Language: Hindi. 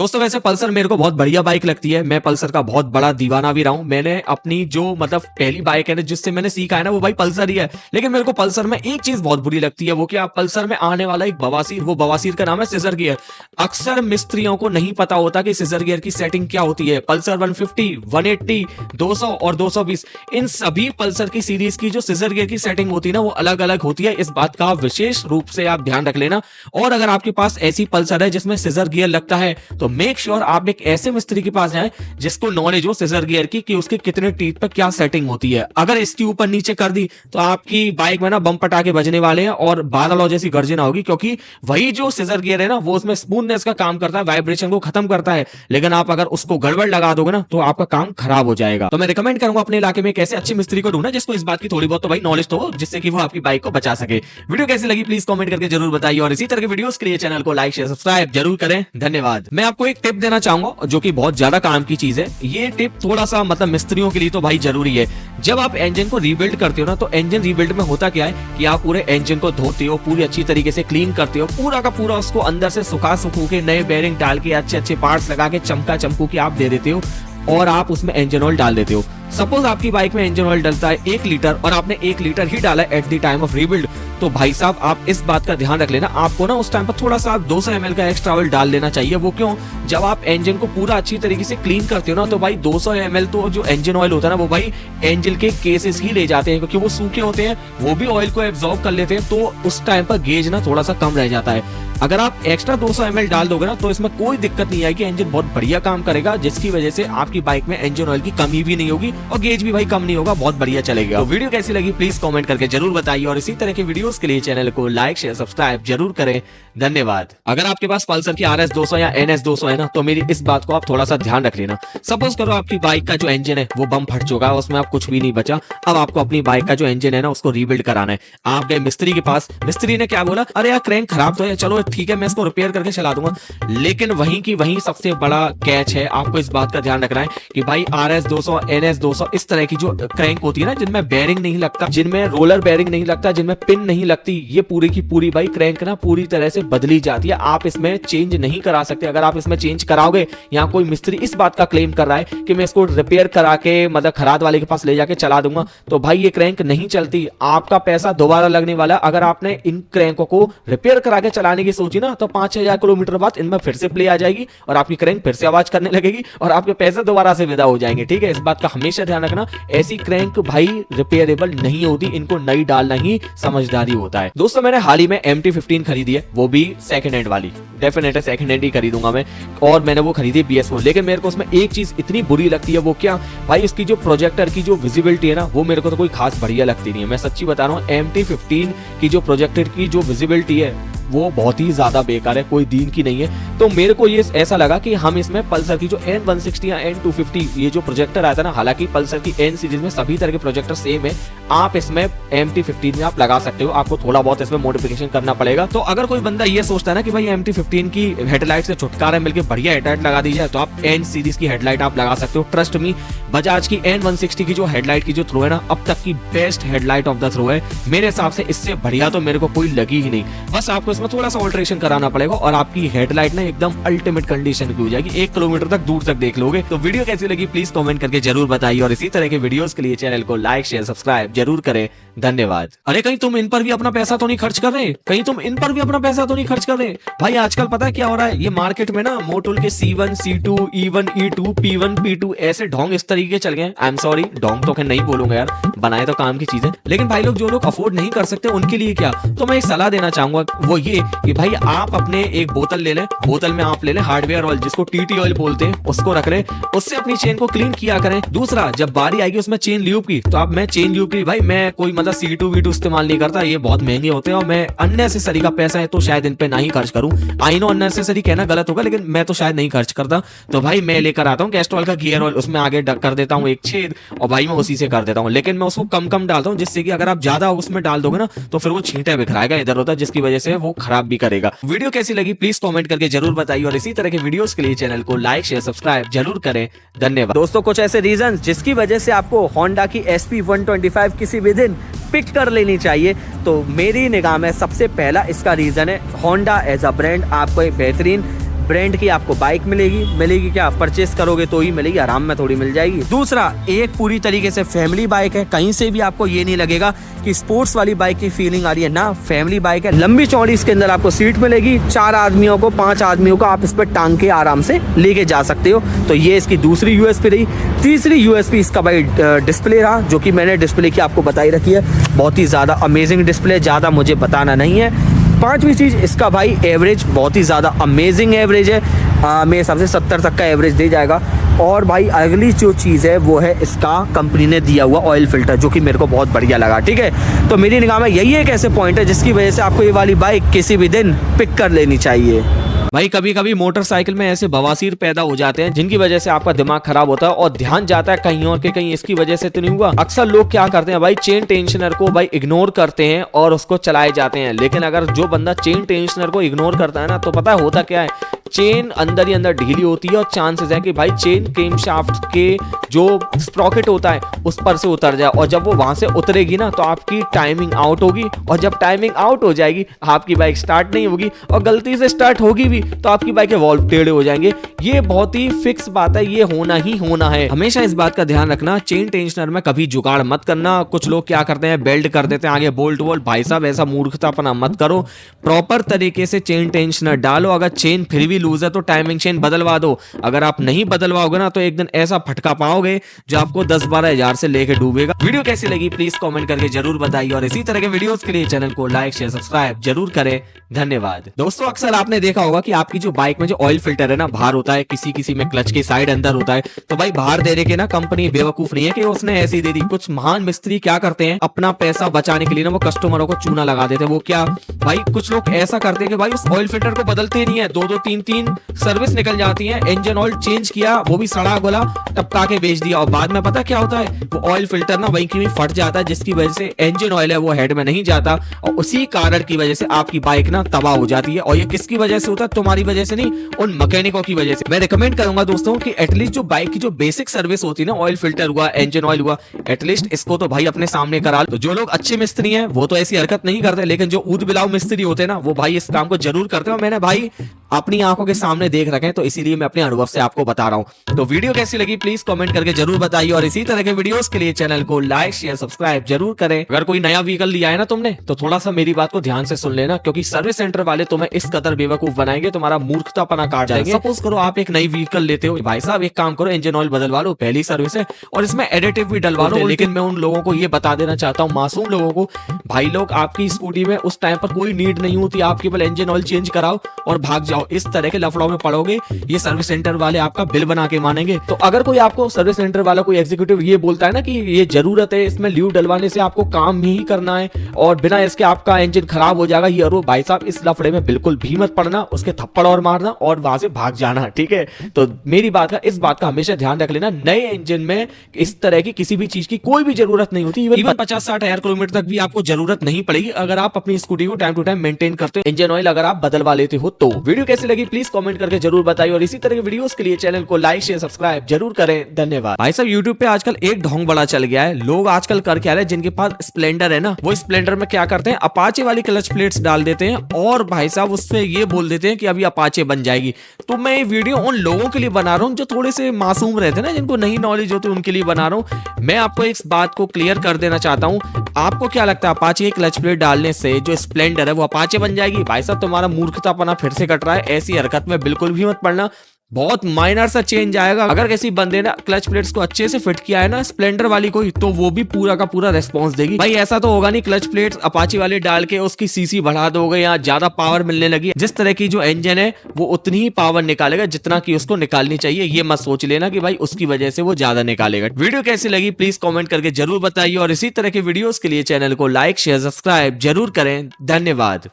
दोस्तों वैसे पल्सर मेरे को बहुत बढ़िया बाइक लगती है। मैं पल्सर का बहुत बड़ा दीवाना भी रहा हूं। मैंने अपनी जो मतलब पहली बाइक है ना जिससे मैंने सीखा है ना वो भाई पल्सर ही है। लेकिन मेरे को पल्सर में एक चीज बहुत बुरी लगती है, वो क्या, पल्सर में आने वाला एक बवासीर, वो बवासीर का नाम है सीजर गियर। अक्सर मिस्त्रियों को नहीं पता होता कि सीजर गियर की सेटिंग क्या होती है। पल्सर 150, 180, 200 और 220 इन सभी पल्सर की सीरीज की जो सीजर गियर की सेटिंग होती है ना वो अलग अलग होती है। इस बात का विशेष रूप से आप ध्यान रख लेना। और अगर आपके पास ऐसी पल्सर है जिसमें सीजर गियर लगता है तो मेक श्योर आप एक ऐसे मिस्त्री के पास जाएं जिसको नॉलेज हो सीजर गियर की कि उसके कितने टीथ पर क्या सेटिंग होती है। अगर इसकी ऊपर नीचे कर दी तो आपकी बाइक में ना बम पटाखे बजने वाले हैं और बादलों जैसी गर्जना होगी, क्योंकि वही जो सीजर गियर है ना वो उसमें स्मूथनेस का काम करता है, वाइब्रेशन को खत्म करता है। लेकिन आप अगर उसको गड़बड़ लगा दोगे ना तो आपका काम खराब हो जाएगा। तो मैं रिकमेंड करूंगा अपने इलाके में एक ऐसे अच्छी मिस्त्री को ढूंढना जिसको इस बात की थोड़ी बहुत तो भाई नॉलेज तो हो, जिससे कि वो आपकी बाइक को बचा सके। वीडियो कैसी लगी प्लीज कमेंट करके जरूर बताइए और इसी तरह के वीडियोस के लिए चैनल को लाइक शेयर सब्सक्राइब जरूर करें। धन्यवाद। मैं आपको एक टिप देना चाहूंगा जो कि बहुत ज्यादा काम की चीज है। ये टिप थोड़ा सा मतलब मिस्त्रियों के लिए तो भाई जरूरी है। जब आप इंजन को रीबिल्ड करते हो ना तो इंजन रीबिल्ड में होता क्या है कि आप पूरे इंजन को धोते हो, पूरी अच्छी तरीके से क्लीन करते हो, पूरा का पूरा उसको अंदर से सुखू के नए बेरिंग डाल के अच्छे अच्छे पार्ट्स लगा के चमकू के आप दे देते हो और आप उसमें इंजन ऑयल डाल देते हो। सपोज आपकी बाइक में इंजन ऑयल डलता है 1 लीटर और आपने 1 लीटर ही डाला at the time of rebuild, तो भाई साहब आप इस बात का ध्यान रख लेना, आपको ना उस टाइम पर थोड़ा सा 200 ml का एक्स्ट्रा ऑयल डाल लेना चाहिए। वो क्यों? जब आप इंजन को पूरा अच्छी तरीके से क्लीन करते हो ना तो भाई 200 ml तो जो इंजन ऑयल होता है ना वो भाई इंजन के केसेस ही ले जाते हैं, क्योंकि वो सूखे होते हैं, वो भी ऑयल को एब्जॉर्ब कर लेते हैं। तो उस टाइम पर गेज ना थोड़ा सा कम रह जाता है। अगर आप एक्स्ट्रा 200 ml डाल दोगे ना तो इसमें कोई दिक्कत नहीं आएगी, इंजन बहुत बढ़िया काम करेगा, जिसकी वजह से आपकी बाइक में इंजन ऑयल की कमी भी नहीं होगी और गेज भी भाई कम नहीं होगा, बहुत बढ़िया चलेगा। तो वीडियो कैसी लगी प्लीज कमेंट करके जरूर बताइए और इसी तरह के वीडियोस के लिए चैनल को लाइक शेयर सब्सक्राइब जरूर करें। धन्यवाद। अगर आपके पास पल्सर की RS 200 या NS 200 है ना तो मेरी इस बात को आप थोड़ा सा ध्यान रख लेना। सपोज करो आपकी बाइक का जो इंजन है वो बम फट चुका है, उसमें आप कुछ भी नहीं बचा, अब आपको अपनी बाइक का जो इंजन है ना उसको रीबिल्ड कराना है। आप गए मिस्त्री के पास, मिस्त्री ने क्या बोला, अरे यार क्रैंक खराब तो है, चलो ठीक है मैं इसको रिपेयर करके चला दूंगा। लेकिन वहीं की वहीं सबसे बड़ा कैच है, आपको इस बात का ध्यान रखना है कि भाई RS 200 NS 200 इस तरह की जो क्रैंक होती है ना जिनमें बेरिंग नहीं लगता, जिनमें रोलर बेरिंग नहीं लगता, जिनमें पिन नहीं लगती, ये पूरी की पूरी भाई क्रैंक ना पूरी तरह से बदली जाती है। आप इसमें चेंज नहीं करा सकते। अगर आप इसमें चेंज कराओगे, यहाँ कोई मिस्त्री इस बात का क्लेम कर रहा है कि मैं इसको रिपेयर करा के मतलब खराद वाले के पास ले जाके चला दूंगा, तो भाई ये क्रैंक नहीं चलती, आपका पैसा दोबारा लगने वाला। अगर आपने इन क्रैंकों को रिपेयर करा के चलाने की सोची ना तो 5-6 किलोमीटर बाद इनमें फिर से प्ले आ जाएगी और आपकी क्रैंक फिर से आवाज करने लगेगी और आपके पैसे दोबारा से विदा हो जाएंगे। ठीक है, इस बात का हमेशा ध्यान रखना। ऐसी क्रैंक भाई रिपेयरेबल नहीं होती, इनको नई डालना ही समझदारी होता है। दोस्तों मैंने हाल ही में MT-15 खरीदी है, वो भी सेकंड हैंड वाली, डेफिनेट है सेकंड हैंड ही खरीदूंगा मैं, और मैंने वो खरीदी BS4। लेकिन मेरे को उसमें एक चीज इतनी बुरी लगती है, वो क्या भाई, उसकी जो प्रोजेक्टर की जो विजिबिलिटी है ना वो मेरे को तो कोई खास बढ़िया लगती नहीं है। मैं सच्ची बता रहा हूँ, MT-15 की जो प्रोजेक्टर की जो विजिबिलिटी है वो बहुत ही ज्यादा बेकार है, कोई दीन की नहीं है। तो मेरे को ये ऐसा लगा कि हम इसमें पल्सर की जो N160 या N250 ये जो प्रोजेक्टर आता है ना, हालांकि पल्सर की N सीरीज में सभी तरह के प्रोजेक्टर सेम है, आप इसमें MT-15 में आप लगा सकते हो, आपको थोड़ा बहुत इसमें मॉडिफिकेशन करना पड़ेगा। तो अगर कोई बंदा ये सोचता है ना कि भाई MT-15 की हेडलाइट से छुटकारा मिलकर बढ़िया हेडलाइट लगा दी जाए तो आप N सीरीज की हेडलाइट आप लगा सकते हो। ट्रस्ट मी, बजाज की N160 की जो हेडलाइट की जो थ्रो है ना अब तक की best headlight of the throw है मेरे हिसाब से। इससे बढ़िया तो मेरे को कोई लगी ही नहीं। बस आपको इसमें थोड़ा सा ऑल्टरेशन कराना पड़ेगा और आपकी हेडलाइट ना एकदम अल्टीमेट कंडीशन की हो जाएगी, 1 किलोमीटर तक दूर तक देख लोगे। तो वीडियो कैसी लगी प्लीज कमेंट करके जरूर बताइए और इसी तरह के वीडियोस के लिए चैनल को लाइक शेयर सब्सक्राइब जरूर करें। धन्यवाद। अरे कहीं तुम इन पर भी अपना पैसा तो नहीं खर्च कर रहे? कहीं तुम इन पर भी अपना पैसा तो नहीं खर्च कर रहे? भाई आजकल पता है क्या हो रहा है, ये मार्केट में ना मोटोल के C1 C2 E1 E2 P1 P2 ऐसे ढोंग इस तरीके चल गए। आई एम सॉरी, ढोंग तो नहीं बोलूंगा यार, बनाए तो काम की चीजें, लेकिन भाई लोग जो लोग अफोर्ड नहीं कर सकते उनके लिए क्या, तो मैं एक सलाह देना चाहूंगा, वो ये कि भाई आप अपने एक बोतल ले लें, बोतल में आप ले लें हार्डवेयर ऑयल जिसको TT ऑयल बोलते हैं, उसको रख लें, उससे अपनी चेन को क्लीन किया करें। दूसरा, जब बारी आएगी उसमें चेन ल्यूब की तो आप, मैं चेन ल्यूब की भाई मैं कोई मतलब C2 V2 इस्तेमाल नहीं करता, ये बहुत महंगे होते हैं और मैं अननेसेसरी का पैसा है तो शायद इन पे ना ही खर्च करूं। आई नो अननेसेसरी कहना गलत होगा लेकिन मैं तो शायद नहीं खर्च करता। तो भाई मैं लेकर आता हूँ कैस्ट्रॉल का गियर ऑयल, उसमें आगे कर देता हूँ एक छेद और भाई मैं उसी से कर देता हूँ, लेकिन मैं उसको कम कम डालता हूँ जिससे कि अगर आप ज्यादा उसमें डाल दोगे ना तो फिर वो छींटे बिखराएगा इधर उधर, जिसकी वजह से वो खराब भी करेगा। वीडियो कैसी लगी प्लीज कमेंट करके जरूर बताइए और इसी तरह के वीडियोस के लिए चैनल को लाइक शेयर सब्सक्राइब जरूर करें। धन्यवाद। दोस्तों कुछ ऐसे रीजन जिसकी वजह से आपको होंडा की SP 125 किसी भी दिन पिक कर लेनी चाहिए, तो मेरी निगाह में सबसे पहला इसका रीजन है होंडा एज अ ब्रांड आपको एक बेहतरीन ब्रांड की आपको बाइक मिलेगी क्या, परचेस करोगे तो ही मिलेगी, आराम में थोड़ी मिल जाएगी। दूसरा, एक पूरी तरीके से फैमिली बाइक है, कहीं से भी आपको ये नहीं लगेगा कि स्पोर्ट्स वाली बाइक की फीलिंग आ रही है ना, फैमिली बाइक है। लंबी चौड़ी इसके अंदर आपको सीट मिलेगी, 4 आदमियों को 5 आदमियों को आप इस पर टांग के आराम से लेके जा सकते हो। तो ये इसकी दूसरी यूएसपी रही। तीसरी यूएसपी इसका भाई डिस्प्ले रहा, जो कि मैंने डिस्प्ले की आपको बताई रखी है, बहुत ही ज़्यादा अमेजिंग डिस्प्ले, ज़्यादा मुझे बताना नहीं है। पांचवी चीज़, इसका भाई एवरेज बहुत ही ज़्यादा अमेजिंग एवरेज है, मेरे हिसाब से 70 तक का एवरेज दे जाएगा। और भाई अगली जो चीज़ है वो है इसका कंपनी ने दिया हुआ ऑयल फिल्टर, जो कि मेरे को बहुत बढ़िया लगा। ठीक है, तो मेरी निगाह में यही एक ऐसे पॉइंट है जिसकी वजह से आपको ये वाली बाइक किसी भी दिन पिक कर लेनी चाहिए। भाई कभी कभी मोटरसाइकिल में ऐसे बवासीर पैदा हो जाते हैं जिनकी वजह से आपका दिमाग खराब होता है और ध्यान जाता है कहीं और के कहीं इसकी वजह से तो नहीं हुआ। अक्सर लोग क्या करते हैं भाई, चेन टेंशनर को भाई इग्नोर करते हैं और उसको चलाए जाते हैं। लेकिन अगर जो बंदा चेन टेंशनर को इग्नोर करता है ना, तो पता है होता क्या है, चेन अंदर ही अंदर ढीली होती है और चांसेस है कि भाई चेन केमशाफ्ट के जो स्प्रॉकेट होता है उस पर से उतर जाए, और जब वो वहां से उतरेगी ना तो आपकी टाइमिंग आउट होगी, और जब टाइमिंग आउट हो जाएगी आपकी बाइक स्टार्ट नहीं होगी, और गलती से स्टार्ट होगी भी तो आपकी बाइक के वॉल्व टेढ़े हो जाएंगे। ये बहुत ही फिक्स बात है, ये होना ही होना है। हमेशा इस बात का ध्यान रखना, चेन टेंशनर में कभी जुगाड़ मत करना। कुछ लोग क्या करते हैं, बेल्ट कर देते हैं आगे बोल्ट वोल्ट। भाई साहब ऐसा मूर्खतापना मत करो, प्रॉपर तरीके से चेन टेंशनर डालो। अगर चेन फिर भी लूज है तो टाइमिंग चेन बदलवा दो। अगर आप नहीं बदलवाओगे ना तो एक दिन ऐसा फटका पाओगे जो आपको 10-12 हजार से लेके डूबेगा। वीडियो कैसी लगी प्लीज कमेंट करके जरूर बताइए, और इसी तरह के वीडियोस के लिए चैनल को लाइक शेयर सब्सक्राइब जरूर करें। धन्यवाद। दोस्तों अक्सर आपने देखा होगा कि आपकी जो बाइक में जो ऑयल फिल्टर है ना बाहर होता है, किसी में क्लच के साइड अंदर होता है। तो भाई बाहर देने के ना कंपनी बेवकूफ नहीं है कि उसने ऐसी दे दी। कुछ महान मिस्त्री क्या करते हैं, अपना पैसा बचाने के लिए ना वो कस्टमरों को चूना लगा देते हैं। वो क्या भाई, कुछ लोग ऐसा करते हैं कि भाई उस ऑयल फिल्टर को बदलते नहीं है, 2-2 3-3 सर्विस निकल जाती है। इंजन ऑयल चेंज किया, वो भी सड़ा गला टपका के बेच दिया, और बाद में पता क्या होता है, वो ऑयल फिल्टर ना वहीं की फट जाता है, जिसकी वजह से इंजन ऑयल है वो हेड में नहीं जाता, और उसी कारण की वजह से आपकी बाइक ना तबाह हो जाती है। और ये किसकी वजह से होता है, तुम्हारी वजह से नहीं, उन मैकेनिकों की वजह से। मैं रिकमेंड करूंगा दोस्तों कि एटलीस्ट जो बाइक की जो बेसिक सर्विस होती है ना, ऑयल फिल्टर हुआ, इंजन ऑयल हुआ, एटलीस्ट इसको तो भाई अपने सामने करा लो। तो जो लोग अच्छे मिस्त्री हैं वो तो ऐसी हरकत नहीं करते, लेकिन जो ऊद बिलाव मिस्त्री होते हैं ना वो भाई इस काम को जरूर करते हैं। मैंने भाई अपनी आंखों के सामने देख रखे हैं, तो इसीलिए मैं अपने अनुभव से आपको बता रहा हूं। तो वीडियो कैसी लगी प्लीज कमेंट करके जरूर बताइए, और इसी तरह के वीडियोस के लिए चैनल को लाइक शेयर सब्सक्राइब जरूर करें। अगर कोई नया व्हीकल लिया है ना तुमने, तो थोड़ा सा मेरी बात को ध्यान से सुन लेना, क्योंकि सर्विस सेंटर वाले तुम्हें इस कदर बेवकूफ बनाएंगे, तुम्हारा मूर्खतापना काट जाएंगे। सपोज करो आप एक नई व्हीकल लेते हो, भाई साहब एक काम करो, इंजन ऑयल बदलवा लो, पहली सर्विस है, और इसमें एडिटिव भी डलवा लो। लेकिन मैं उन लोगों को ये बता देना चाहता हूँ, मासूम लोगों को, भाई लोग आपकी स्कूटी में उस टाइम पर कोई नीड नहीं होती, आप केवल इंजन ऑयल चेंज कराओ और भाग जाओ। इस तरह के लफड़ों में पड़ोगे, ये सर्विस सेंटर वाले आपका बिल बना के मानेंगे। तो अगर कोई आपको सर्विस सेंटर वाला कोई एग्जीक्यूटिव ये बोलता है ना कि ये जरूरत है, इसमें ल्यूब डलवाने से आपको काम ही करना है और बिना इसके आपका इंजन खराब हो जाएगा, ये और भाई साहब इस लफड़े में बिल्कुल भी मत पड़ना, उसके थप्पड़ और मारना और वहां से भाग जाना। ठीक है, तो मेरी बात का, इस बात का हमेशा ध्यान रख लेना, नए इंजन में इस तरह की किसी भी चीज की कोई भी जरूरत नहीं होती। इवन 50-60 हजार किलोमीटर तक भी आपको जरूरत नहीं पड़ेगी, अगर आप अपनी स्कूटी को टाइम टू टाइम मेंटेन करते हो, इंजन ऑयल अगर आप बदलवा लेते हो तो। वीडियो कैसी लगी प्लीज कमेंट करके जरूर बताइए, और इसी तरह के वीडियोस के लिए चैनल को लाइक शेयर सब्सक्राइब जरूर करें। धन्यवाद। भाई साहब यूट्यूब पे आजकल एक ढोंग बड़ा चल गया है, लोग आजकल कर क्या रहे हैं, जिनके पास स्प्लेंडर है ना, वो स्प्लेंडर में क्या करते हैं, अपाचे वाली क्लच प्लेट्स डाल देते हैं, और भाई साहब उससे ये बोल देते हैं कि अभी अपाचे बन जाएगी। तो मैं ये वीडियो उन लोगों के लिए बना रहा हूँ जो थोड़े से मासूम रहते हैं ना, जिनको नहीं नॉलेज होती, उनके लिए बना रहा हूँ। मैं आपको इस बात को क्लियर कर देना चाहता हूँ, आपको क्या लगता है अपाचे की क्लच प्लेट डालने से जो स्प्लेंडर है वो अपाचे बन जाएगी? भाई साहब तुम्हारा मूर्खतापना फिर से कट रहा है, ऐसी हरकत में बिल्कुल भी मत पड़ना, बहुत माइनर सा चेंज आएगा। अगर किसी बंदे ने क्लच प्लेट्स को अच्छे से फिट किया है ना स्प्लेंडर वाली कोई, तो वो भी पूरा का पूरा रेस्पॉन्स देगी। भाई ऐसा तो होगा नहीं क्लच प्लेट्स अपाची वाले डाल के उसकी सीसी बढ़ा दोगे या ज्यादा पावर मिलने लगी, जिस तरह की जो इंजन है वो उतनी ही पावर निकालेगा जितना की उसको निकालनी चाहिए। ये मत सोच लेना कि भाई उसकी वजह से वो ज्यादा निकालेगा। वीडियो कैसी लगी प्लीज कॉमेंट करके जरूर बताइए, और इसी तरह के वीडियोस के लिए चैनल को लाइक शेयर सब्सक्राइब जरूर करें। धन्यवाद।